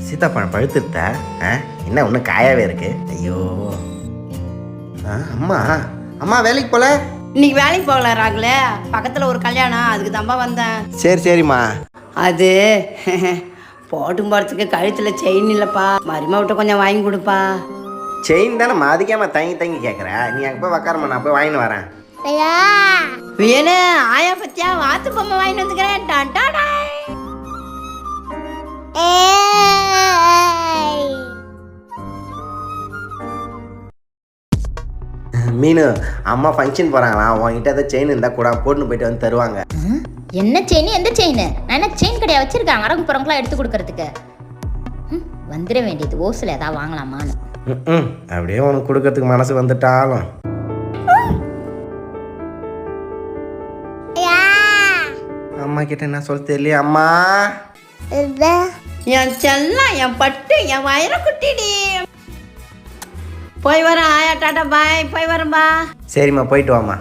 சீத்தாப்பழம் பழுத்துருத்தா? என்ன ஒன்றும் காயாவே இருக்கு. ஐயோ அம்மா அம்மா வேலைக்கு போல? இன்னைக்கு வேலைக்கு போகல ராகுல, பக்கத்தில் ஒரு கல்யாணம், அதுக்கு தான்பா வந்தேன். சரிம்மா. அது போட்டும் போகிறதுக்கு கழுத்தில் செயின் இல்லைப்பா, மருமா விட்ட கொஞ்சம் வாங்கி கொடுப்பா. செயின் தானே அதிகமாக தங்கி கேட்குற. நீ அங்கே போய் உக்காரம்மா, நான் போய் வாங்கிட்டு வரேன். வேணு ஆயா பத்தியா வாத்து பொம்மை வாங்கிட்டு வந்துக்கிறேன். மீனு, அம்மா ஃபங்க்ஷன் போகிறாங்களா, உங்ககிட்ட ஏதாவது செயின் இருந்தால் கூட போட்டுன்னு போயிட்டு வந்து தருவாங்க. என்ன செயின்? எந்த செயின்? நான் என்ன செயின் கடையா வச்சிருக்கேன் அரங்கு புறங்களாம் எடுத்து கொடுக்கறதுக்கு? வந்துட வேண்டியது ஓசில் ஏதாவது வாங்கலாமான்னு. அப்படியே உனக்கு கொடுக்கறதுக்கு மனசு வந்துட்டாலும். அம்மா கிட்ட என்ன சொல்ல தெரியல. அம்மா என் செல்லம், என் பட்டு, என் வயிற குட்டிடி. போய் வரேன் ஆயா, டாட்டா பாய், போய் வரேன்பா. சரிம்மா, போயிட்டு வாம்மா.